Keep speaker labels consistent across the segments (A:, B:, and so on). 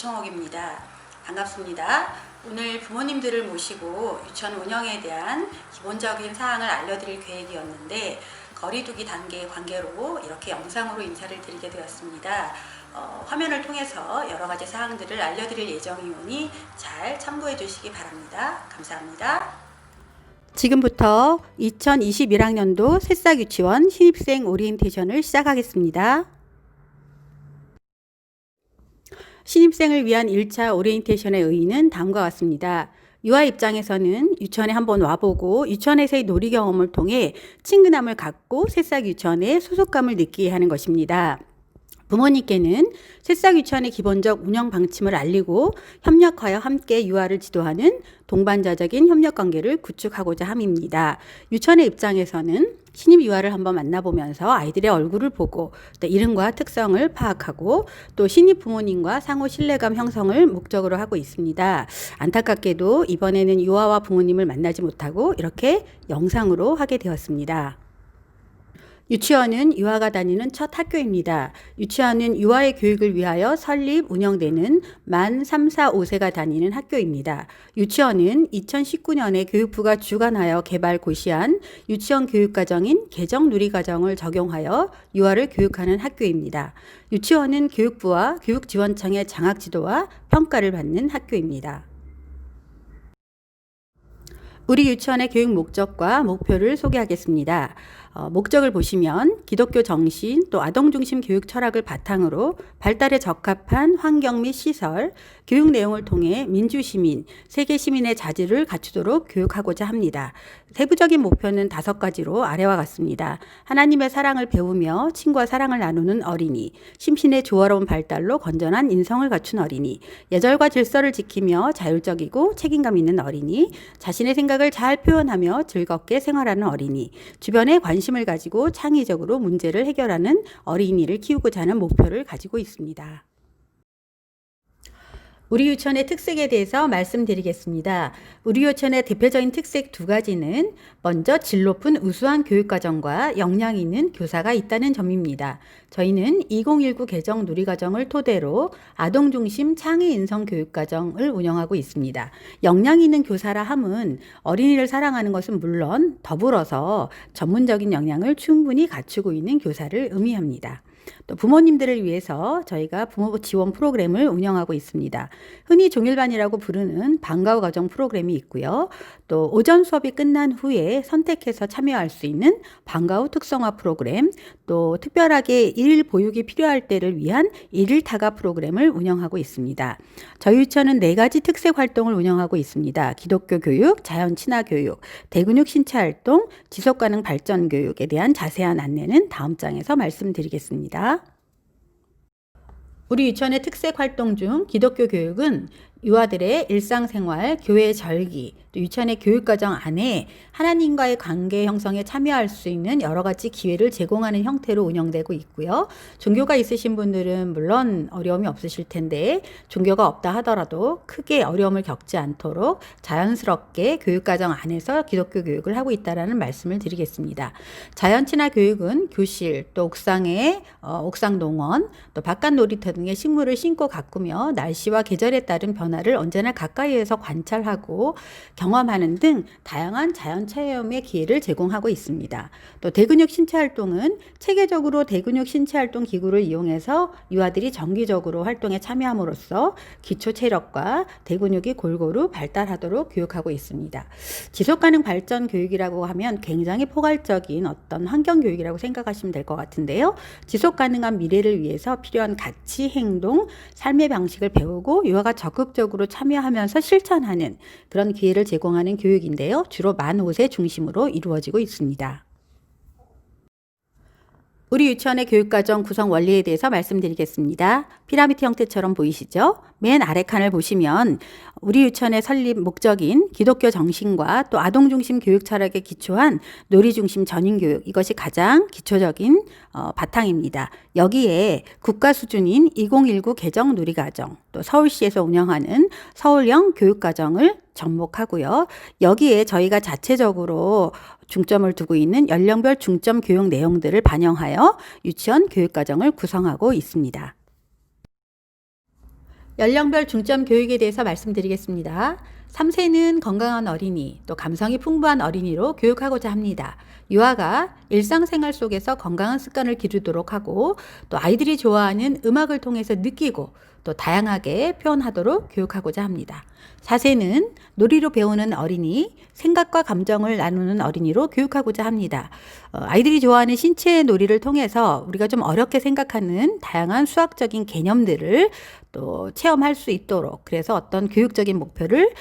A: 이청옥입니다. 반갑습니다. 오늘 부모님들을 모시고 유치원 운영에 대한 기본적인 사항을 알려드릴 계획이었는데 거리두기 단계의 관계로 이렇게 영상으로 인사를 드리게 되었습니다. 화면을 통해서 여러 가지 사항들을 알려드릴 예정이오니 잘 참고해 주시기 바랍니다. 감사합니다. 지금부터 2021학년도 새싹유치원 신입생 오리엔테이션을 시작하겠습니다. 신입생을 위한 1차 오리엔테이션의 의의는 다음과 같습니다. 유아 입장에서는 유치원에 한번 와보고 유치원에서의 놀이 경험을 통해 친근함을 갖고 새싹 유치원의 소속감을 느끼게 하는 것입니다. 부모님께는 새싹 유치원의 기본적 운영 방침을 알리고 협력하여 함께 유아를 지도하는 동반자적인 협력 관계를 구축하고자 함입니다. 유치원의 입장에서는 신입 유아를 한번 만나보면서 아이들의 얼굴을 보고 또 이름과 특성을 파악하고 또 신입 부모님과 상호 신뢰감 형성을 목적으로 하고 있습니다. 안타깝게도 이번에는 유아와 부모님을 만나지 못하고 이렇게 영상으로 하게 되었습니다. 유치원은 유아가 다니는 첫 학교입니다. 유치원은 유아의 교육을 위하여 설립, 운영되는 만 3, 4, 5세가 다니는 학교입니다. 유치원은 2019년에 교육부가 주관하여 개발 고시한 유치원 교육과정인 개정누리과정을 적용하여 유아를 교육하는 학교입니다. 유치원은 교육부와 교육지원청의 장학지도와 평가를 받는 학교입니다. 우리 유치원의 교육 목적과 목표를 소개하겠습니다. 목적을 보시면 기독교 정신 또 아동중심 교육 철학을 바탕으로 발달에 적합한 환경 및 시설, 교육 내용을 통해 민주시민, 세계시민의 자질을 갖추도록 교육하고자 합니다. 세부적인 목표는 5가지로 아래와 같습니다. 하나님의 사랑을 배우며 친구와 사랑을 나누는 어린이, 심신의 조화로운 발달로 건전한 인성을 갖춘 어린이, 예절과 질서를 지키며 자율적이고 책임감 있는 어린이, 자신의 생각을 잘 표현하며 즐겁게 생활하는 어린이, 주변에 관심을 가지고 창의적으로 문제를 해결하는 어린이를 키우고자 하는 목표를 가지고 있습니다. 우리 유치원의 특색에 대해서 말씀드리겠습니다. 우리 유치원의 대표적인 특색 2가지는 먼저 질 높은 우수한 교육과정과 역량 있는 교사가 있다는 점입니다. 저희는 2019 개정 누리과정을 토대로 아동중심 창의인성 교육과정을 운영하고 있습니다. 역량 있는 교사라 함은 어린이를 사랑하는 것은 물론 더불어서 전문적인 역량을 충분히 갖추고 있는 교사를 의미합니다. 또 부모님들을 위해서 저희가 부모 지원 프로그램을 운영하고 있습니다. 흔히 종일반이라고 부르는 방과후 과정 프로그램이 있고요. 또 오전 수업이 끝난 후에 선택해서 참여할 수 있는 방과후 특성화 프로그램, 또 특별하게 일일 보육이 필요할 때를 위한 일일 타가 프로그램을 운영하고 있습니다. 저희 유치원은 4가지 특색 활동을 운영하고 있습니다. 기독교 교육, 자연 친화 교육, 대근육 신체 활동, 지속 가능 발전 교육에 대한 자세한 안내는 다음 장에서 말씀드리겠습니다. 우리 유치원의 특색 활동 중 기독교 교육은 유아들의 일상생활, 교회 절기, 또 유치원의 교육과정 안에 하나님과의 관계 형성에 참여할 수 있는 여러 가지 기회를 제공하는 형태로 운영되고 있고요. 종교가 있으신 분들은 물론 어려움이 없으실 텐데 종교가 없다 하더라도 크게 어려움을 겪지 않도록 자연스럽게 교육과정 안에서 기독교 교육을 하고 있다는 말씀을 드리겠습니다. 자연친화 교육은 교실, 또 옥상에 옥상 농원, 또 바깥 놀이터 등의 식물을 심고 가꾸며 날씨와 계절에 따른 변화를 언제나 가까이에서 관찰하고 경험하는 등 다양한 자연 체험의 기회를 제공하고 있습니다. 또 대근육 신체 활동은 체계적으로 대근육 신체 활동 기구를 이용해서 유아들이 정기적으로 활동에 참여함으로써 기초 체력과 대근육이 골고루 발달하도록 교육하고 있습니다. 지속 가능 발전 교육이라고 하면 굉장히 포괄적인 어떤 환경 교육이라고 생각하시면 될 것 같은데요. 지속 가능한 미래를 위해서 필요한 가치, 행동, 삶의 방식을 배우고 유아가 적극적으로 참여하면서 실천하는 그런 기회를 제공하는 교육인데요. 주로 만 5세 중심으로 이루어지고 있습니다. 우리 유치원의 교육과정 구성 원리에 대해서 말씀드리겠습니다. 피라미드 형태처럼 보이시죠? 맨 아래 칸을 보시면 우리 유치원의 설립 목적인 기독교 정신과 또 아동중심 교육 철학에 기초한 놀이중심 전인교육, 이것이 가장 기초적인 바탕입니다. 여기에 국가 수준인 2019 개정 누리과정, 또 서울시에서 운영하는 서울형 교육과정을 접목하고요. 여기에 저희가 자체적으로 중점을 두고 있는 연령별 중점 교육 내용들을 반영하여 유치원 교육과정을 구성하고 있습니다. 연령별 중점 교육에 대해서 말씀드리겠습니다. 3세는 건강한 어린이, 또 감성이 풍부한 어린이로 교육하고자 합니다. 유아가 일상생활 속에서 건강한 습관을 기르도록 하고, 또 아이들이 좋아하는 음악을 통해서 느끼고, 또 다양하게 표현하도록 교육하고자 합니다. 4세는 놀이로 배우는 어린이, 생각과 감정을 나누는 어린이로 교육하고자 합니다. 아이들이 좋아하는 신체 놀이를 통해서 우리가 좀 어렵게 생각하는 다양한 수학적인 개념들을 또 체험할 수 있도록, 그래서 어떤 교육적인 목표를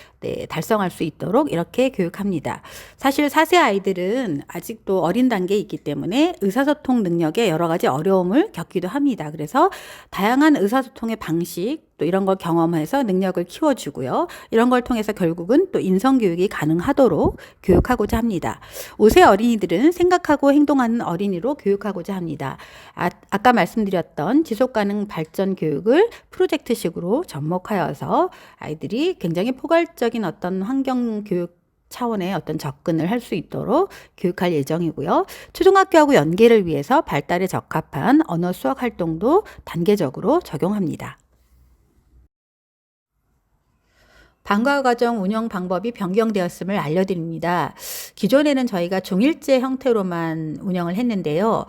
A: 달성할 수 있도록 이렇게 교육합니다. 사실 4세 아이들은 아직도 어린 단계에 있기 때문에 의사소통 능력에 여러 가지 어려움을 겪기도 합니다. 그래서 다양한 의사소통의 방식, 또 이런 걸 경험해서 능력을 키워주고요. 이런 걸 통해서 결국은 또 인성교육이 가능하도록 교육하고자 합니다. 5세 어린이들은 생각하고 행동하는 어린이로 교육하고자 합니다. 아까 말씀드렸던 지속가능 발전 교육을 프로젝트식으로 접목하여서 아이들이 굉장히 포괄적인 어떤 환경교육 차원의 어떤 접근을 할 수 있도록 교육할 예정이고요. 초등학교하고 연계를 위해서 발달에 적합한 언어 수학 활동도 단계적으로 적용합니다. 방과후 과정 운영 방법이 변경되었음을 알려드립니다. 기존에는 저희가 종일제 형태로만 운영을 했는데요.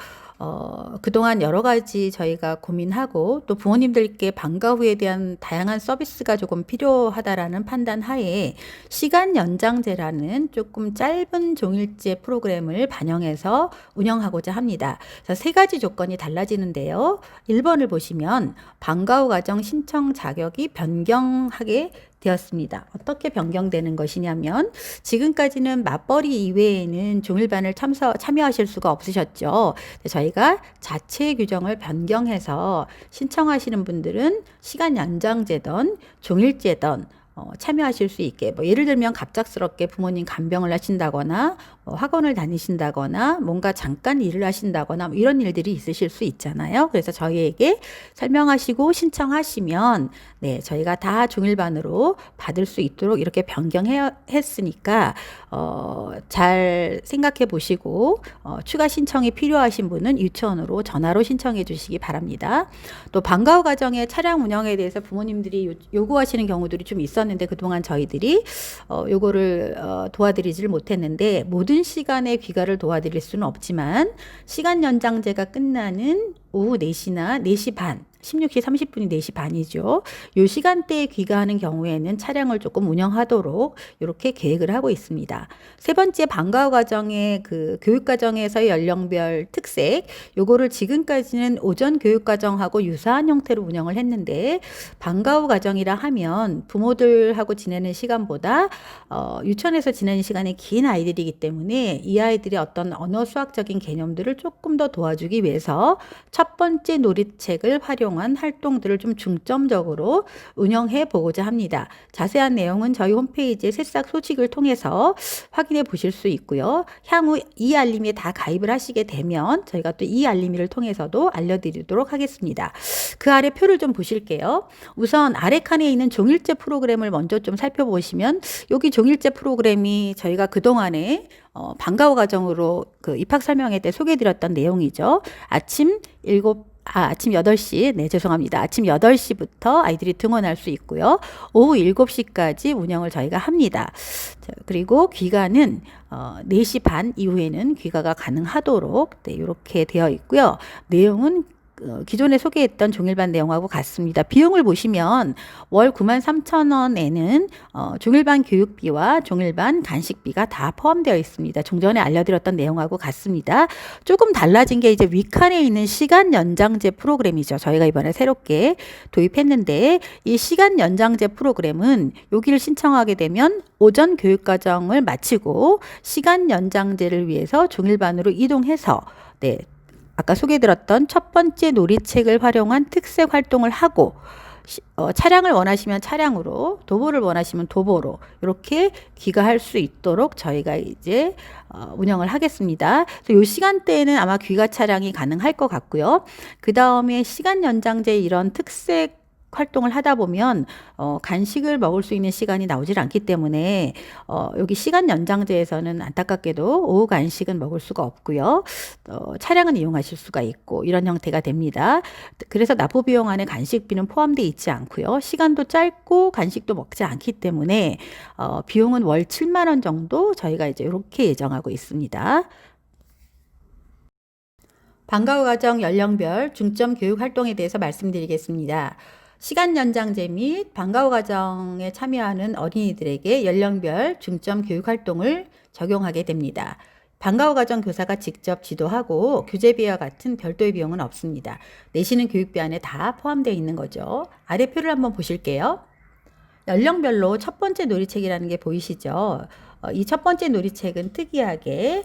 A: 그동안 여러 가지 저희가 고민하고 또 부모님들께 방과 후에 대한 다양한 서비스가 조금 필요하다라는 판단 하에 시간 연장제라는 조금 짧은 종일제 프로그램을 반영해서 운영하고자 합니다. 그래서 세 가지 조건이 달라지는데요. 1번을 보시면 방과 후 과정 신청 자격이 변경하게 되었습니다. 어떻게 변경되는 것이냐면 지금까지는 맞벌이 이외에는 종일반을 참여하실 수가 없으셨죠. 저희가 자체 규정을 변경해서 신청하시는 분들은 시간 연장제든 종일제든 참여하실 수 있게, 예를 들면 갑작스럽게 부모님 간병을 하신다거나 학원을 다니신다거나 뭔가 잠깐 일을 하신다거나 이런 일들이 있으실 수 있잖아요. 그래서 저희에게 설명하시고 신청하시면 저희가 다 종일반으로 받을 수 있도록 이렇게 변경했으니까 잘 생각해 보시고 추가 신청이 필요하신 분은 유치원으로 전화로 신청해 주시기 바랍니다. 또 방과 후 과정의 차량 운영에 대해서 부모님들이 요구하시는 경우들이 좀 있었는데 그동안 저희들이 요거를 도와드리질 못했는데 모든 시간에 귀가를 도와드릴 수는 없지만 시간 연장제가 끝나는 오후 4시나 4시 반 16시 30분이 4시 반이죠. 이 시간대에 귀가하는 경우에는 차량을 조금 운영하도록 이렇게 계획을 하고 있습니다. 세 번째 방과 후 과정의 그 교육과정에서의 연령별 특색, 요거를 지금까지는 오전 교육과정하고 유사한 형태로 운영을 했는데 방과 후 과정이라 하면 부모들하고 지내는 시간보다 유치원에서 지내는 시간이 긴 아이들이기 때문에 이 아이들의 어떤 언어 수학적인 개념들을 조금 더 도와주기 위해서 첫 번째 놀이책을 활용한 활동들을 좀 중점적으로 운영해 보고자 합니다. 자세한 내용은 저희 홈페이지의 새싹 소식을 통해서 확인해 보실 수 있고요. 향후 이 알림에 다 가입을 하시게 되면 저희가 또 이 알림을 통해서도 알려드리도록 하겠습니다. 그 아래 표를 좀 보실게요. 우선 아래 칸에 있는 종일제 프로그램을 먼저 좀 살펴보시면 여기 종일제 프로그램이 저희가 그동안에 방과 후 과정으로 그 입학 설명회 때 소개해드렸던 내용이죠. 아침 8시, 죄송합니다. 아침 8시부터 아이들이 등원할 수 있고요. 오후 7시까지 운영을 저희가 합니다. 그리고 귀가는 4시 반 이후에는 귀가가 가능하도록 이렇게 되어 있고요. 내용은 기존에 소개했던 종일반 내용하고 같습니다. 비용을 보시면 월 93,000원에는 종일반 교육비와 종일반 간식비가 다 포함되어 있습니다. 종전에 알려드렸던 내용하고 같습니다. 조금 달라진 게 이제 윗칸에 있는 시간 연장제 프로그램이죠. 저희가 이번에 새롭게 도입했는데 이 시간 연장제 프로그램은 여기를 신청하게 되면 오전 교육과정을 마치고 시간 연장제를 위해서 종일반으로 이동해서 아까 소개해드렸던 첫 번째 놀이책을 활용한 특색 활동을 하고 차량을 원하시면 차량으로, 도보를 원하시면 도보로 이렇게 귀가할 수 있도록 저희가 이제 운영을 하겠습니다. 그래서 이 시간대에는 아마 귀가 차량이 가능할 것 같고요. 그 다음에 시간 연장제 이런 특색 활동을 하다 보면 간식을 먹을 수 있는 시간이 나오질 않기 때문에 여기 시간 연장제에서는 안타깝게도 오후 간식은 먹을 수가 없고요. 차량은 이용하실 수가 있고 이런 형태가 됩니다. 그래서 납부 비용 안에 간식비는 포함되어 있지 않고요. 시간도 짧고 간식도 먹지 않기 때문에 비용은 월 7만 원 정도 저희가 이제 이렇게 예정하고 있습니다. 방과 후 과정 연령별 중점 교육 활동에 대해서 말씀드리겠습니다. 시간 연장제 및 방과 후 과정에 참여하는 어린이들에게 연령별 중점 교육 활동을 적용하게 됩니다. 방과 후 과정 교사가 직접 지도하고 교재비와 같은 별도의 비용은 없습니다. 내시는 교육비 안에 다 포함되어 있는 거죠. 아래 표를 한번 보실게요. 연령별로 첫 번째 놀이책이라는 게 보이시죠? 이 첫 번째 놀이책은 특이하게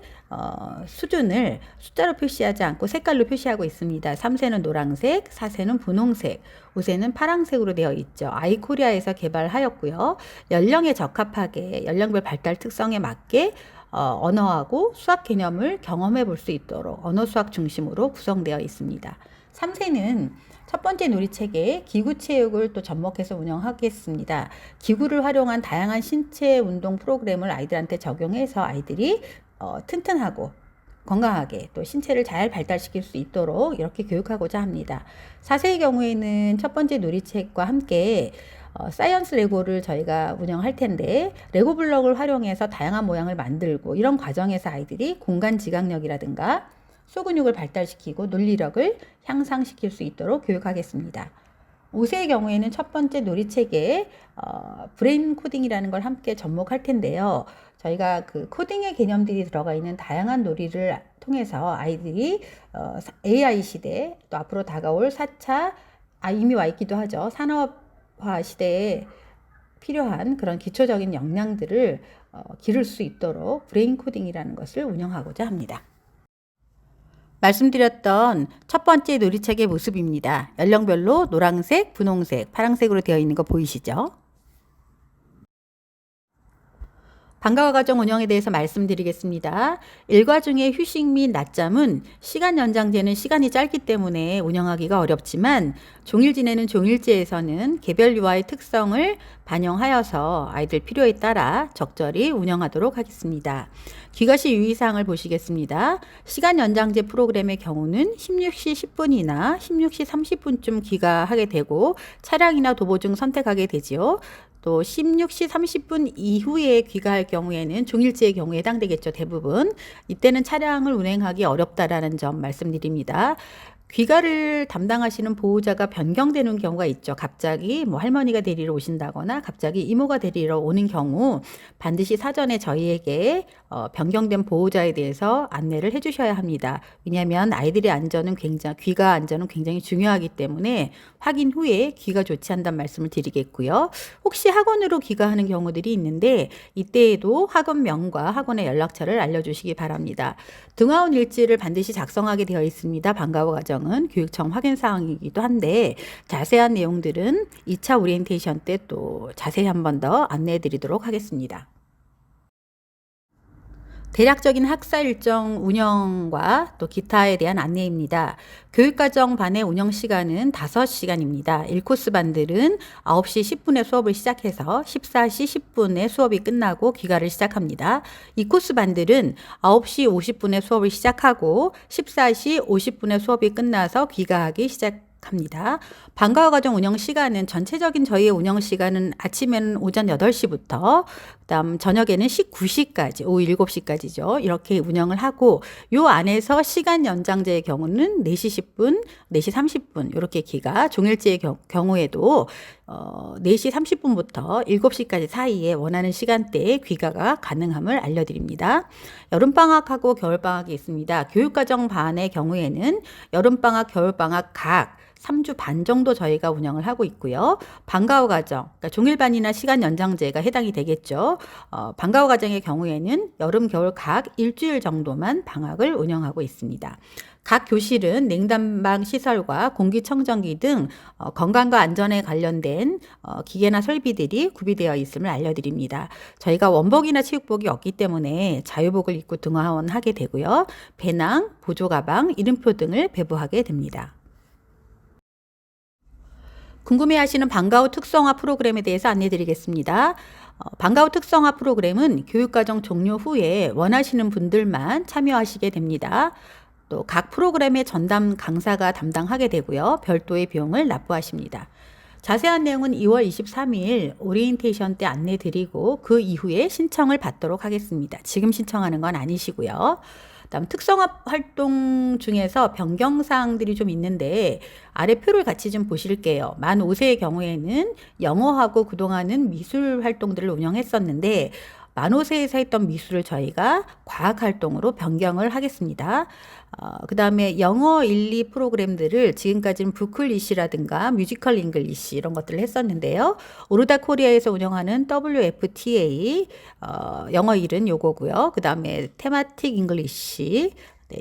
A: 수준을 숫자로 표시하지 않고 색깔로 표시하고 있습니다. 3세는 노란색, 4세는 분홍색, 5세는 파란색으로 되어 있죠. 아이코리아에서 개발하였고요. 연령에 적합하게 연령별 발달 특성에 맞게 언어하고 수학 개념을 경험해 볼 수 있도록 언어 수학 중심으로 구성되어 있습니다. 3세는 첫 번째 놀이책에 기구 체육을 또 접목해서 운영하겠습니다. 기구를 활용한 다양한 신체 운동 프로그램을 아이들한테 적용해서 아이들이 튼튼하고 건강하게 또 신체를 잘 발달시킬 수 있도록 이렇게 교육하고자 합니다. 4세의 경우에는 첫 번째 놀이책과 함께 사이언스 레고를 저희가 운영할 텐데 레고 블럭을 활용해서 다양한 모양을 만들고 이런 과정에서 아이들이 공간 지각력이라든가 소근육을 발달시키고 논리력을 향상시킬 수 있도록 교육하겠습니다. 5세의 경우에는 첫 번째 놀이책에 브레인 코딩이라는 걸 함께 접목할 텐데요. 저희가 그 코딩의 개념들이 들어가 있는 다양한 놀이를 통해서 아이들이 AI 시대 또 앞으로 다가올 4차 이미 와 있기도 하죠. 산업화 시대에 필요한 그런 기초적인 역량들을 기를 수 있도록 브레인 코딩이라는 것을 운영하고자 합니다. 말씀드렸던 첫 번째 놀이책의 모습입니다. 연령별로 노란색, 분홍색, 파란색으로 되어 있는 거 보이시죠? 방과 후 과정 운영에 대해서 말씀드리겠습니다. 일과 중에 휴식 및 낮잠은 시간 연장제는 시간이 짧기 때문에 운영하기가 어렵지만 종일 지내는 종일제에서는 개별 유아의 특성을 반영하여서 아이들 필요에 따라 적절히 운영하도록 하겠습니다. 귀가시 유의사항을 보시겠습니다. 시간 연장제 프로그램의 경우는 16시 10분이나 16시 30분쯤 귀가하게 되고 차량이나 도보 중 선택하게 되지요. 또 16시 30분 이후에 귀가할 경우에는 종일제의 경우에 해당되겠죠. 대부분. 이때는 차량을 운행하기 어렵다라는 점 말씀드립니다. 귀가를 담당하시는 보호자가 변경되는 경우가 있죠. 갑자기 뭐 할머니가 데리러 오신다거나 갑자기 이모가 데리러 오는 경우 반드시 사전에 저희에게 변경된 보호자에 대해서 안내를 해주셔야 합니다. 왜냐하면 아이들의 안전은 귀가 안전은 굉장히 중요하기 때문에 확인 후에 귀가 조치한다는 말씀을 드리겠고요. 혹시 학원으로 귀가하는 경우들이 있는데 이때에도 학원명과 학원의 연락처를 알려주시기 바랍니다. 등하원 일지를 반드시 작성하게 되어 있습니다. 방과 후 과정은 교육청 확인 사항이기도 한데 자세한 내용들은 2차 오리엔테이션 때 또 자세히 한 번 더 안내해 드리도록 하겠습니다. 대략적인 학사 일정 운영과 또 기타에 대한 안내입니다. 교육과정 반의 운영 시간은 5시간입니다. 1코스 반들은 9시 10분에 수업을 시작해서 14시 10분에 수업이 끝나고 귀가를 시작합니다. 2코스 반들은 9시 50분에 수업을 시작하고 14시 50분에 수업이 끝나서 귀가하기 시작합니다. 방과 후 과정 운영 시간은 전체적인 저희의 운영 시간은 아침에는 오전 8시부터 그다음 저녁에는 19시까지 오후 7시까지죠. 이렇게 운영을 하고 요 안에서 시간 연장제의 경우는 4시 10분, 4시 30분 이렇게 귀가 종일제의 경우에도 4시 30분부터 7시까지 사이에 원하는 시간대에 귀가가 가능함을 알려드립니다. 여름방학하고 겨울방학이 있습니다. 교육과정 반의 경우에는 여름방학, 겨울방학 각 3주 반 정도 저희가 운영을 하고 있고요. 방과 후 과정, 그러니까 종일반이나 시간 연장제가 해당이 되겠죠. 방과 후 과정의 경우에는 여름, 겨울 각 일주일 정도만 방학을 운영하고 있습니다. 각 교실은 냉난방 시설과 공기청정기 등 건강과 안전에 관련된 기계나 설비들이 구비되어 있음을 알려드립니다. 저희가 원복이나 체육복이 없기 때문에 자유복을 입고 등하원하게 되고요. 배낭, 보조가방, 이름표 등을 배부하게 됩니다. 궁금해하시는 방과후 특성화 프로그램에 대해서 안내드리겠습니다. 방과후 특성화 프로그램은 교육과정 종료 후에 원하시는 분들만 참여하시게 됩니다. 또 각 프로그램의 전담 강사가 담당하게 되고요. 별도의 비용을 납부하십니다. 자세한 내용은 2월 23일 오리엔테이션 때 안내드리고 그 이후에 신청을 받도록 하겠습니다. 지금 신청하는 건 아니시고요. 다음 특성화 활동 중에서 변경사항들이 좀 있는데 아래 표를 같이 좀 보실게요. 만 5세의 경우에는 영어하고 그동안은 미술 활동들을 운영했었는데 만 5세에서 했던 미술을 저희가 과학활동으로 변경을 하겠습니다. 그 다음에 영어 1, 2 프로그램들을 지금까지는 부클리시라든가 뮤지컬 잉글리시 이런 것들을 했었는데요. 오르다 코리아에서 운영하는 WFTA 영어 1은 요거고요. 그 다음에 테마틱 잉글리시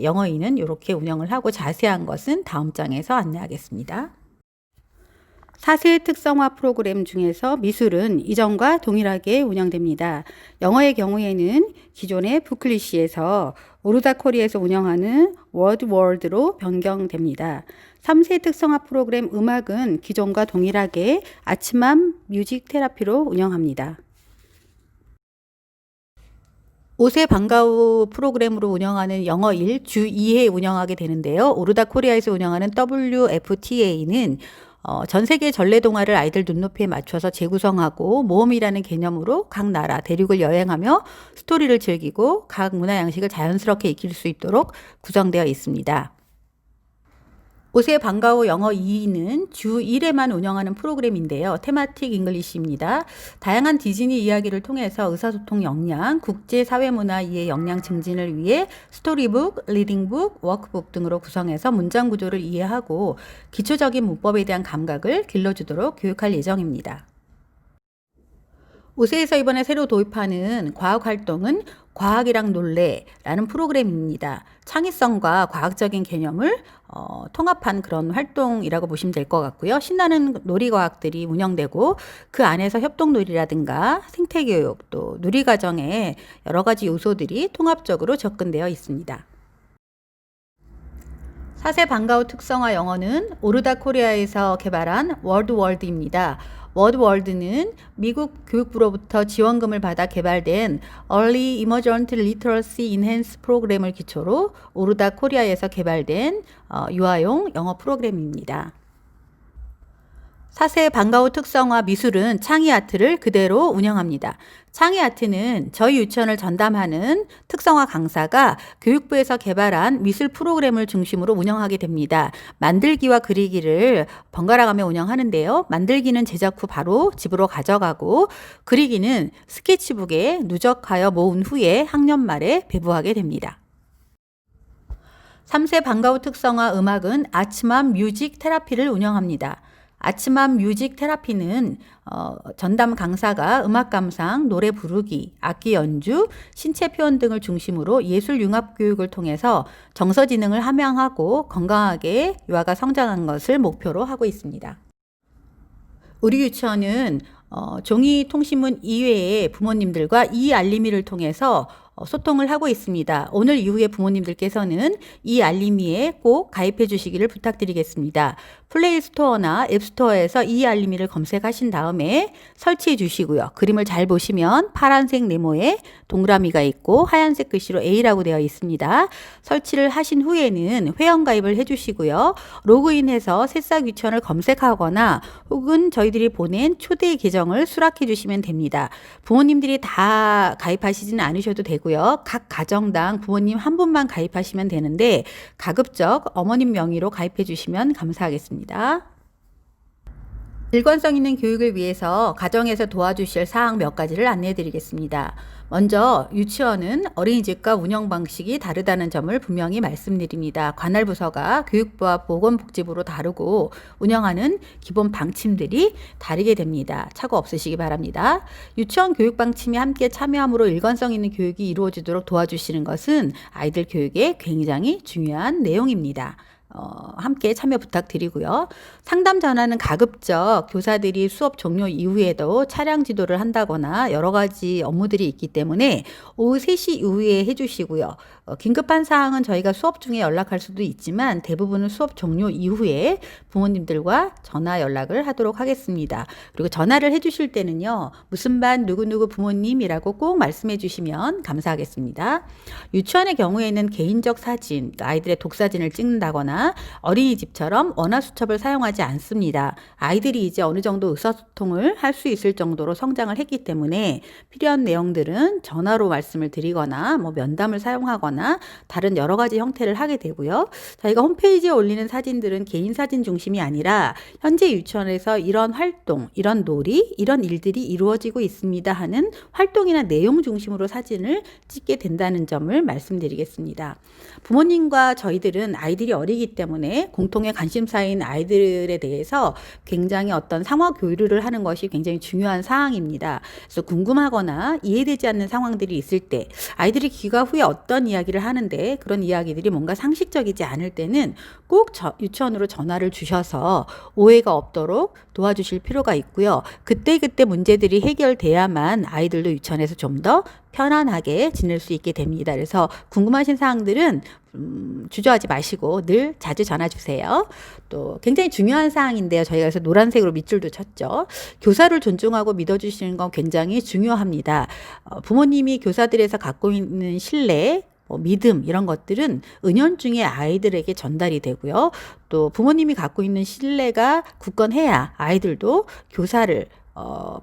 A: 영어 2는 이렇게 운영을 하고 자세한 것은 다음 장에서 안내하겠습니다. 4세 특성화 프로그램 중에서 미술은 이전과 동일하게 운영됩니다. 영어의 경우에는 기존의 부클리시에서 오르다 코리아에서 운영하는 워드월드로 변경됩니다. 3세 특성화 프로그램 음악은 기존과 동일하게 아침맘 뮤직 테라피로 운영합니다. 5세 방과후 프로그램으로 운영하는 영어 1, 주 2회 운영하게 되는데요. 오르다 코리아에서 운영하는 WFTA는 전 세계 전래동화를 아이들 눈높이에 맞춰서 재구성하고 모험이라는 개념으로 각 나라 대륙을 여행하며 스토리를 즐기고 각 문화 양식을 자연스럽게 익힐 수 있도록 구성되어 있습니다. 5세 방과후 영어 2는 주 1회만 운영하는 프로그램인데요. 테마틱 잉글리시입니다. 다양한 디즈니 이야기를 통해서 의사소통 역량, 국제사회문화 이해 역량 증진을 위해 스토리북, 리딩북, 워크북 등으로 구성해서 문장 구조를 이해하고 기초적인 문법에 대한 감각을 길러주도록 교육할 예정입니다. 5세에서 이번에 새로 도입하는 과학활동은 과학이랑 놀래라는 프로그램입니다. 창의성과 과학적인 개념을 통합한 그런 활동이라고 보시면 될 것 같고요. 신나는 놀이과학들이 운영되고 그 안에서 협동놀이라든가 생태교육 또 누리과정의 여러 가지 요소들이 통합적으로 접근되어 있습니다. 4세 방과후 특성화 영어는 오르다 코리아에서 개발한 워드월드입니다. 워드월드는 미국 교육부로부터 지원금을 받아 개발된 Early Emergent Literacy Enhanced 프로그램을 기초로 오르다 코리아에서 개발된 유아용 영어 프로그램입니다. 4세 방과후 특성화 미술은 창의아트를 그대로 운영합니다. 창의아트는 저희 유치원을 전담하는 특성화 강사가 교육부에서 개발한 미술 프로그램을 중심으로 운영하게 됩니다. 만들기와 그리기를 번갈아 가며 운영하는데요. 만들기는 제작 후 바로 집으로 가져가고 그리기는 스케치북에 누적하여 모은 후에 학년 말에 배부하게 됩니다. 3세 방과후 특성화 음악은 아침맘 뮤직 테라피를 운영합니다. 아침맘 뮤직 테라피는 전담 강사가 음악 감상, 노래 부르기, 악기 연주, 신체 표현 등을 중심으로 예술 융합 교육을 통해서 정서지능을 함양하고 건강하게 유아가 성장한 것을 목표로 하고 있습니다. 우리 유치원은 종이 통신문 이외에 부모님들과 이 알림이를 통해서 소통을 하고 있습니다. 오늘 이후에 부모님들께서는 이 알림이에 꼭 가입해 주시기를 부탁드리겠습니다. 플레이 스토어나 앱 스토어에서 이 알림이를 검색하신 다음에 설치해 주시고요. 그림을 잘 보시면 파란색 네모에 동그라미가 있고 하얀색 글씨로 A라고 되어 있습니다. 설치를 하신 후에는 회원 가입을 해 주시고요. 로그인해서 새싹 유치원을 검색하거나 혹은 저희들이 보낸 초대 계정을 수락해 주시면 됩니다. 부모님들이 다 가입하시지는 않으셔도 되고요. 각 가정당 부모님 한 분만 가입하시면 되는데 가급적 어머님 명의로 가입해 주시면 감사하겠습니다. 일관성 있는 교육을 위해서 가정에서 도와주실 사항 몇 가지를 안내해 드리겠습니다. 먼저 유치원은 어린이집과 운영 방식이 다르다는 점을 분명히 말씀드립니다. 관할 부서가 교육부와 보건복지부로 다르고 운영하는 기본 방침들이 다르게 됩니다. 착오 없으시기 바랍니다. 유치원 교육 방침이 함께 참여함으로 일관성 있는 교육이 이루어지도록 도와주시는 것은 아이들 교육에 굉장히 중요한 내용입니다. 함께 참여 부탁드리고요. 상담 전화는 가급적 교사들이 수업 종료 이후에도 차량 지도를 한다거나 여러 가지 업무들이 있기 때문에 오후 3시 이후에 해주시고요. 긴급한 사항은 저희가 수업 중에 연락할 수도 있지만 대부분은 수업 종료 이후에 부모님들과 전화 연락을 하도록 하겠습니다. 그리고 전화를 해주실 때는요, 무슨 반 누구누구 부모님이라고 꼭 말씀해 주시면 감사하겠습니다. 유치원의 경우에는 개인적 사진, 그러니까 아이들의 독사진을 찍는다거나 어린이집처럼 원화수첩을 사용하지 않습니다. 아이들이 이제 어느 정도 의사소통을 할 수 있을 정도로 성장을 했기 때문에 필요한 내용들은 전화로 말씀을 드리거나 뭐 면담을 사용하거나 다른 여러 가지 형태를 하게 되고요. 저희가 홈페이지에 올리는 사진들은 개인 사진 중심이 아니라 현재 유치원에서 이런 활동, 이런 놀이, 이런 일들이 이루어지고 있습니다 하는 활동이나 내용 중심으로 사진을 찍게 된다는 점을 말씀드리겠습니다. 부모님과 저희들은 아이들이 어리기 때문에 공통의 관심사인 아이들에 대해서 굉장히 어떤 상호 교류를 하는 것이 굉장히 중요한 사항입니다. 그래서 궁금하거나 이해되지 않는 상황들이 있을 때 아이들이 귀가 후에 어떤 이야기를 하는데 그런 이야기들이 뭔가 상식적이지 않을 때는 꼭 유치원으로 전화를 주셔서 오해가 없도록 도와주실 필요가 있고요. 그때그때 문제들이 해결돼야만 아이들도 유치원에서 좀 더 편안하게 지낼 수 있게 됩니다. 그래서 궁금하신 사항들은 주저하지 마시고 늘 자주 전화 주세요. 또 굉장히 중요한 사항인데요. 저희가 그래서 노란색으로 밑줄도 쳤죠. 교사를 존중하고 믿어주시는 건 굉장히 중요합니다. 부모님이 교사들에서 갖고 있는 신뢰, 믿음 이런 것들은 은연중에 아이들에게 전달이 되고요. 또 부모님이 갖고 있는 신뢰가 굳건해야 아이들도 교사를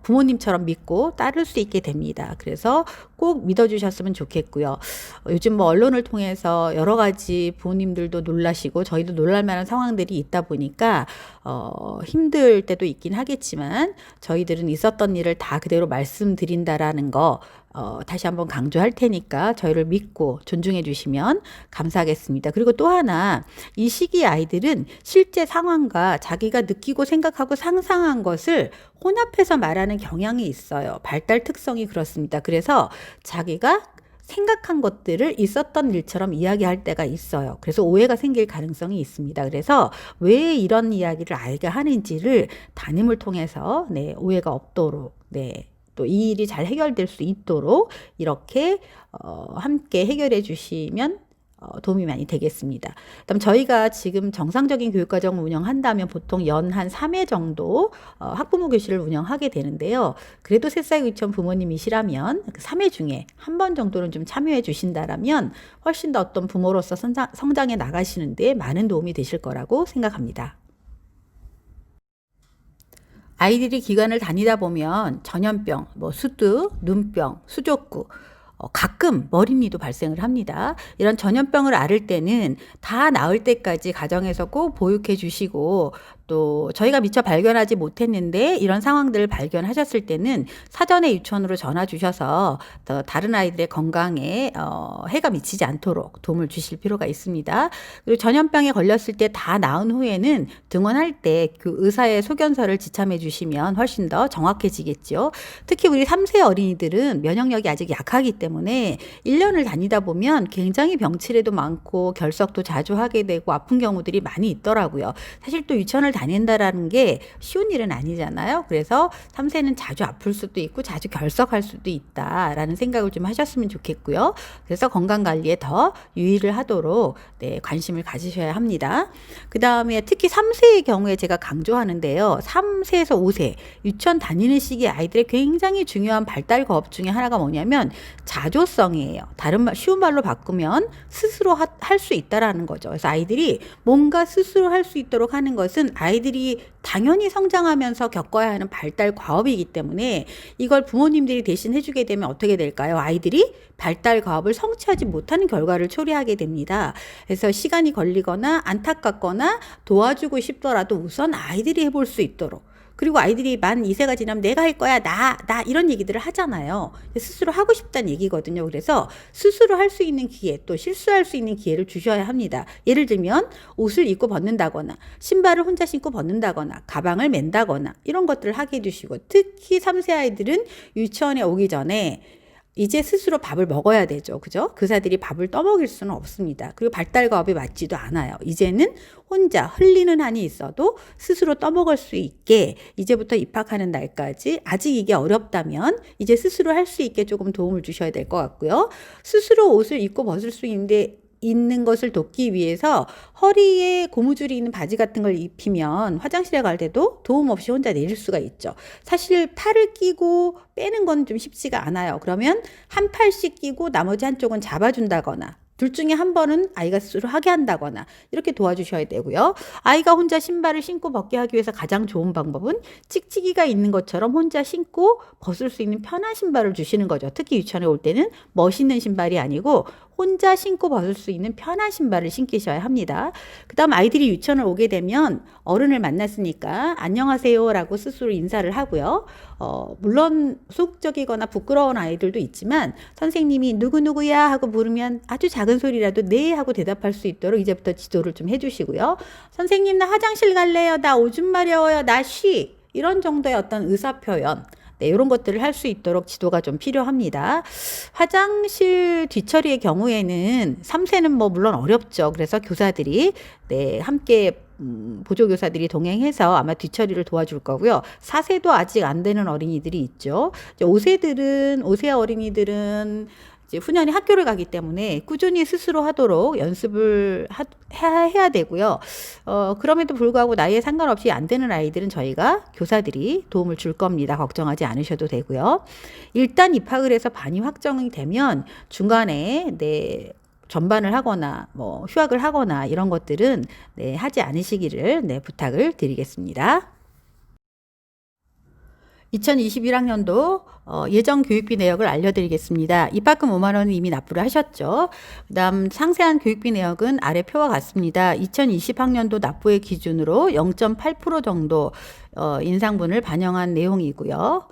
A: 부모님처럼 믿고 따를 수 있게 됩니다. 그래서 꼭 믿어주셨으면 좋겠고요. 요즘 뭐 언론을 통해서 여러 가지 부모님들도 놀라시고 저희도 놀랄만한 상황들이 있다 보니까 힘들 때도 있긴 하겠지만 저희들은 있었던 일을 다 그대로 말씀드린다라는 거 다시 한번 강조할 테니까 저희를 믿고 존중해 주시면 감사하겠습니다. 그리고 또 하나, 이 시기 아이들은 실제 상황과 자기가 느끼고 생각하고 상상한 것을 혼합해서 말하는 경향이 있어요. 발달 특성이 그렇습니다. 그래서 자기가 생각한 것들을 있었던 일처럼 이야기할 때가 있어요. 그래서 오해가 생길 가능성이 있습니다. 그래서 왜 이런 이야기를 아이가 하는지를 담임을 통해서 오해가 없도록 또 이 일이 잘 해결될 수 있도록 이렇게 함께 해결해 주시면 도움이 많이 되겠습니다. 그다음 저희가 지금 정상적인 교육과정을 운영한다면 보통 연 한 3회 정도 학부모 교실을 운영하게 되는데요. 그래도 새싹 유치원 부모님이시라면 3회 중에 한 번 정도는 좀 참여해 주신다라면 훨씬 더 어떤 부모로서 성장해 나가시는데 많은 도움이 되실 거라고 생각합니다. 아이들이 기관을 다니다 보면 전염병, 수두, 눈병, 수족구, 가끔 머리미도 발생을 합니다. 이런 전염병을 앓을 때는 다 나을 때까지 가정에서 꼭 보육해 주시고 또 저희가 미처 발견하지 못했는데 이런 상황들을 발견하셨을 때는 사전에 유치원으로 전화 주셔서 다른 아이들의 건강에 해가 미치지 않도록 도움을 주실 필요가 있습니다. 그리고 전염병에 걸렸을 때 다 나은 후에는 등원할 때 그 의사의 소견서를 지참해 주시면 훨씬 더 정확해지겠죠. 특히 우리 3세 어린이들은 면역력이 아직 약하기 때문에 1년을 다니다 보면 굉장히 병치레도 많고 결석도 자주 하게 되고 아픈 경우들이 많이 있더라고요. 사실 또 유치원을 다닌다라는 게 쉬운 일은 아니잖아요. 그래서 3세는 자주 아플 수도 있고 자주 결석할 수도 있다라는 생각을 좀 하셨으면 좋겠고요. 그래서 건강관리에 더 유의를 하도록 관심을 가지셔야 합니다. 그 다음에 특히 3세의 경우에 제가 강조하는데요. 3세에서 5세 유치원 다니는 시기 아이들의 굉장히 중요한 발달 거업 중에 하나가 뭐냐면 자조성이에요. 다른 말 쉬운 말로 바꾸면 스스로 할 수 있다라는 거죠. 그래서 아이들이 뭔가 스스로 할 수 있도록 하는 것은 아이들이 당연히 성장하면서 겪어야 하는 발달 과업이기 때문에 이걸 부모님들이 대신 해주게 되면 어떻게 될까요? 아이들이 발달 과업을 성취하지 못하는 결과를 초래하게 됩니다. 그래서 시간이 걸리거나 안타깝거나 도와주고 싶더라도 우선 아이들이 해볼 수 있도록, 그리고 아이들이 만 2세가 지나면 내가 할 거야, 나 이런 얘기들을 하잖아요. 스스로 하고 싶다는 얘기거든요. 그래서 스스로 할 수 있는 기회, 또 실수할 수 있는 기회를 주셔야 합니다. 예를 들면 옷을 입고 벗는다거나 신발을 혼자 신고 벗는다거나 가방을 맨다거나 이런 것들을 하게 해주시고, 특히 3세 아이들은 유치원에 오기 전에 이제 스스로 밥을 먹어야 되죠. 그죠? 교사들이 밥을 떠먹일 수는 없습니다. 그리고 발달과 업에 맞지도 않아요. 이제는 혼자 흘리는 한이 있어도 스스로 떠먹을 수 있게 이제부터 입학하는 날까지 아직 이게 어렵다면 이제 스스로 할 수 있게 조금 도움을 주셔야 될 것 같고요. 스스로 옷을 입고 벗을 수 있는 것을 돕기 위해서 허리에 고무줄이 있는 바지 같은 걸 입히면 화장실에 갈 때도 도움 없이 혼자 내릴 수가 있죠. 사실 팔을 끼고 빼는 건 좀 쉽지가 않아요. 그러면 한 팔씩 끼고 나머지 한쪽은 잡아준다거나 둘 중에 한 번은 아이가 스스로 하게 한다거나 이렇게 도와주셔야 되고요. 아이가 혼자 신발을 신고 벗게 하기 위해서 가장 좋은 방법은 찍찍이가 있는 것처럼 혼자 신고 벗을 수 있는 편한 신발을 주시는 거죠. 특히 유치원에 올 때는 멋있는 신발이 아니고 혼자 신고 벗을 수 있는 편한 신발을 신기셔야 합니다. 그 다음 아이들이 유치원을 오게 되면 어른을 만났으니까 안녕하세요 라고 스스로 인사를 하고요. 물론 소극적이거나 부끄러운 아이들도 있지만 선생님이 누구누구야 하고 부르면 아주 작은 소리라도 네 하고 대답할 수 있도록 이제부터 지도를 좀 해주시고요. 선생님 나 화장실 갈래요. 나 오줌 마려워요. 나 쉬. 이런 정도의 어떤 의사표현 네, 이런 것들을 할 수 있도록 지도가 좀 필요합니다. 화장실 뒤처리의 경우에는 3세는 뭐 물론 어렵죠. 그래서 교사들이 네, 함께 보조교사들이 동행해서 아마 뒤처리를 도와줄 거고요. 4세도 아직 안 되는 어린이들이 있죠. 5세 어린이들은 이제 후년에 학교를 가기 때문에 꾸준히 스스로 하도록 연습을 해야 되고요. 그럼에도 불구하고 나이에 상관없이 안 되는 아이들은 저희가 교사들이 도움을 줄 겁니다. 걱정하지 않으셔도 되고요. 일단 입학을 해서 반이 확정이 되면 중간에 네, 전반을 하거나 뭐 휴학을 하거나 이런 것들은 네, 하지 않으시기를 네, 부탁을 드리겠습니다. 2021학년도 예정 교육비 내역을 알려드리겠습니다. 입학금 5만 원은 이미 납부를 하셨죠. 그 다음 상세한 교육비 내역은 아래 표와 같습니다. 2020학년도 납부의 기준으로 0.8% 정도 인상분을 반영한 내용이고요.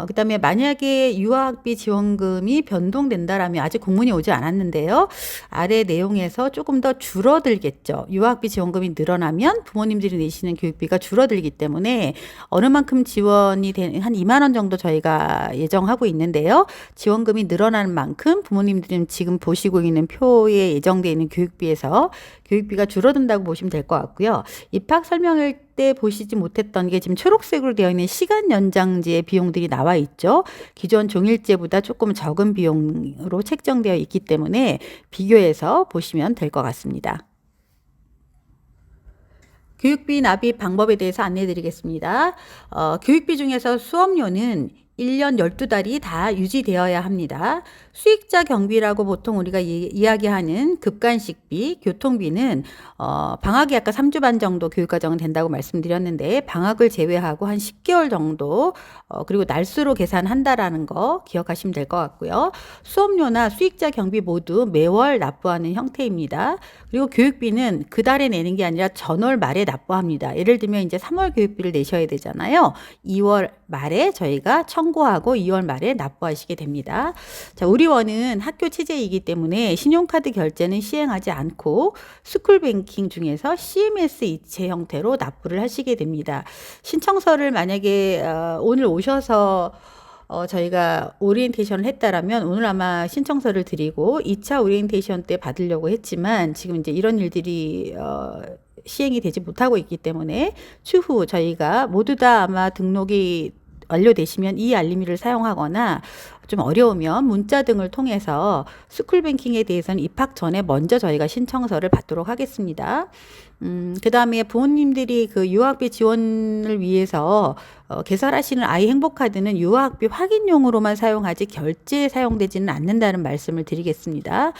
A: 그 다음에 만약에 유아학비 지원금이 변동된다라면 아직 공문이 오지 않았는데요. 아래 내용에서 조금 더 줄어들겠죠. 유아학비 지원금이 늘어나면 부모님들이 내시는 교육비가 줄어들기 때문에 어느 만큼 지원이 한 2만 원 정도 저희가 예정하고 있는데요. 지원금이 늘어나는 만큼 부모님들은 지금 보시고 있는 표에 예정되어 있는 교육비에서 교육비가 줄어든다고 보시면 될 것 같고요. 입학 설명일 때 보시지 못했던 게 지금 초록색으로 되어 있는 시간 연장제의 비용들이 나와 있죠. 기존 종일제보다 조금 적은 비용으로 책정되어 있기 때문에 비교해서 보시면 될 것 같습니다. 교육비 납입 방법에 대해서 안내해 드리겠습니다. 교육비 중에서 수업료는 1년 12달이 다 유지되어야 합니다. 수익자 경비라고 보통 우리가 이야기하는 급간식비, 교통비는 방학이 아까 3주 반 정도 교육과정은 된다고 말씀드렸는데 방학을 제외하고 한 10개월 정도 그리고 날수로 계산한다라는 거 기억하시면 될 것 같고요. 수업료나 수익자 경비 모두 매월 납부하는 형태입니다. 그리고 교육비는 그 달에 내는 게 아니라 전월 말에 납부합니다. 예를 들면 이제 3월 교육비를 내셔야 되잖아요. 2월 말에 저희가 청구하고 2월 말에 납부하시게 됩니다. 자, 우리원은 학교 체제이기 때문에 신용카드 결제는 시행하지 않고 스쿨뱅킹 중에서 CMS 이체 형태로 납부를 하시게 됩니다. 신청서를 만약에 오늘 오셔서 저희가 오리엔테이션을 했다라면 오늘 아마 신청서를 드리고 2차 오리엔테이션 때 받으려고 했지만 지금 이제 이런 일들이 시행이 되지 못하고 있기 때문에 추후 저희가 모두 다 아마 등록이 완료되시면 이 알림이를 사용하거나 좀 어려우면 문자 등을 통해서 스쿨뱅킹에 대해서는 입학 전에 먼저 저희가 신청서를 받도록 하겠습니다. 그 다음에 부모님들이 그 유아학비 지원을 위해서 개설하시는 아이 행복카드는 유아학비 확인용으로만 사용하지 결제에 사용되지는 않는다는 말씀을 드리겠습니다.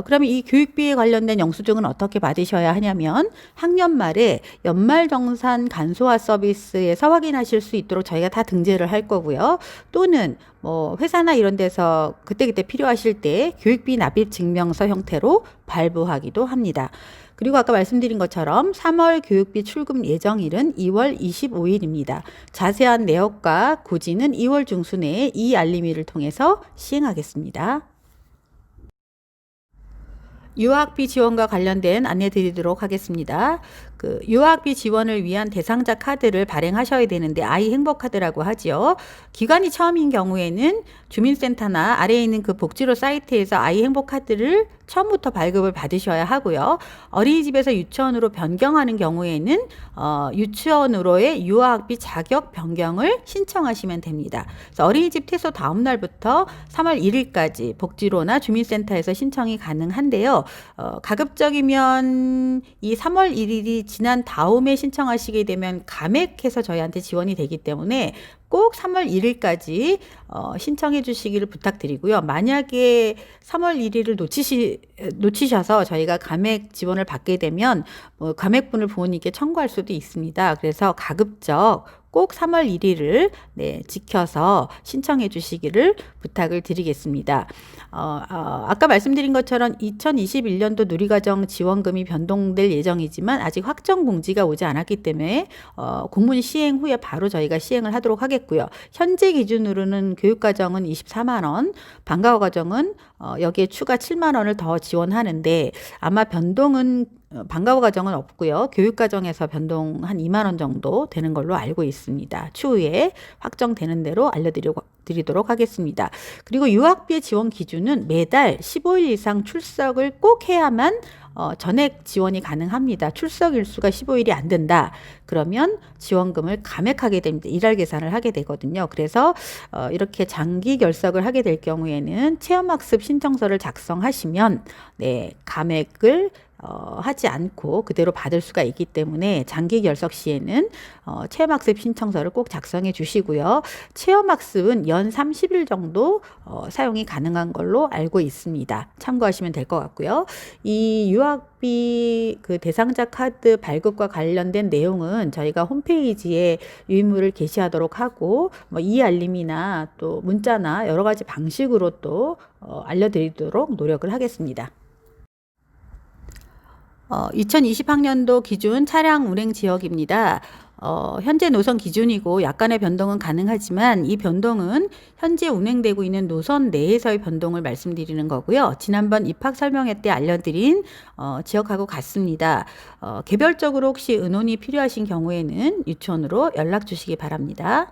A: 그러면 이 교육비에 관련된 영수증은 어떻게 받으셔야 하냐면 학년 말에 연말정산 간소화 서비스에서 확인하실 수 있도록 저희가 다 등재를 할 거고요. 또는 뭐 회사나 이런 데서 그때그때 필요하실 때 교육비 납입 증명서 형태로 발부하기도 합니다. 그리고 아까 말씀드린 것처럼 3월 교육비 출금 예정일은 2월 25일입니다. 자세한 내역과 고지는 2월 중순 내에 이 알림이를 통해서 시행하겠습니다. 유아학비 지원과 관련된 안내 드리도록 하겠습니다. 그 유학비 지원을 위한 대상자 카드를 발행하셔야 되는데 아이 행복 카드라고 하지요. 기간이 처음인 경우에는 주민센터나 아래에 있는 그 복지로 사이트에서 아이 행복 카드를 처음부터 발급을 받으셔야 하고요. 어린이집에서 유치원으로 변경하는 경우에는 유치원으로의 유아학비 자격 변경을 신청하시면 됩니다. 그래서 어린이집 퇴소 다음 날부터 3월 1일까지 복지로나 주민센터에서 신청이 가능한데요. 가급적이면 이 3월 1일이 지난 다음에 신청하시게 되면 감액해서 저희한테 지원이 되기 때문에 꼭 3월 1일까지 신청해 주시기를 부탁드리고요. 만약에 3월 1일을 놓치셔서 저희가 감액 지원을 받게 되면 감액분을 부모님께 청구할 수도 있습니다. 그래서 가급적 꼭 3월 1일을 지켜서 신청해 주시기를 부탁을 드리겠습니다. 아까 말씀드린 것처럼 2021년도 누리과정 지원금이 변동될 예정이지만 아직 확정 공지가 오지 않았기 때문에 공문 시행 후에 바로 저희가 시행을 하도록 하겠고요. 현재 기준으로는 교육과정은 24만 원, 방과후 과정은 여기에 추가 7만 원을 더 지원하는데 아마 변동은 방과후 과정은 없고요. 교육과정에서 변동 한 2만 원 정도 되는 걸로 알고 있습니다. 추후에 확정되는 대로 알려드리도록 하겠습니다. 그리고 유학비의 지원 기준은 매달 15일 이상 출석을 꼭 해야만 전액 지원이 가능합니다. 출석 일수가 15일이 안 된다. 그러면 지원금을 감액하게 됩니다. 일할 계산을 하게 되거든요. 그래서 이렇게 장기 결석을 하게 될 경우에는 체험학습 신청서를 작성하시면 감액을 하지 않고 그대로 받을 수가 있기 때문에 장기 결석 시에는 체험학습 신청서를 꼭 작성해 주시고요. 체험학습은 연 30일 정도 사용이 가능한 걸로 알고 있습니다. 참고하시면 될 것 같고요. 이 유학비 그 대상자 카드 발급과 관련된 내용은 저희가 홈페이지에 유인물을 게시하도록 하고 이 알림이나 또 문자나 여러 가지 방식으로 또 알려드리도록 노력을 하겠습니다. 2020학년도 기준 차량 운행 지역입니다. 현재 노선 기준이고 약간의 변동은 가능하지만 이 변동은 현재 운행되고 있는 노선 내에서의 변동을 말씀드리는 거고요. 지난번 입학 설명회 때 알려드린 지역하고 같습니다. 개별적으로 혹시 의논이 필요하신 경우에는 유치원으로 연락 주시기 바랍니다.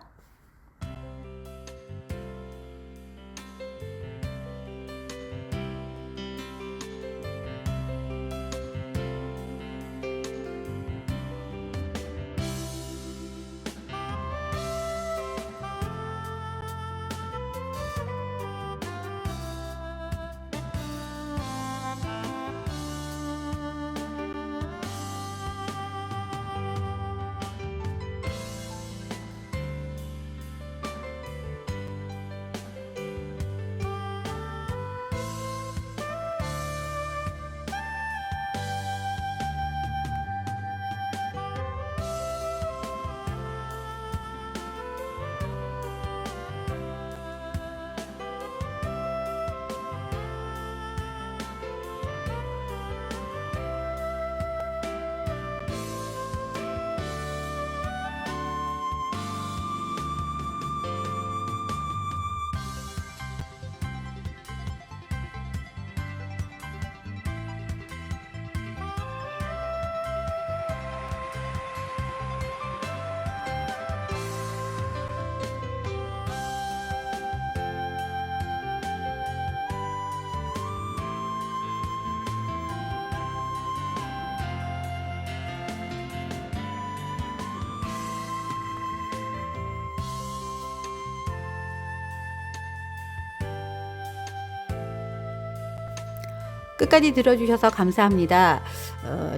A: 끝까지 들어주셔서 감사합니다.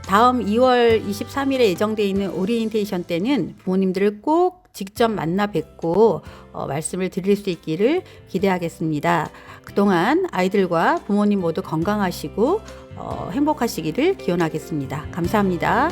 A: 다음 2월 23일에 예정되어 있는 오리엔테이션 때는 부모님들을 꼭 직접 만나 뵙고 말씀을 드릴 수 있기를 기대하겠습니다. 그동안 아이들과 부모님 모두 건강하시고 행복하시기를 기원하겠습니다. 감사합니다.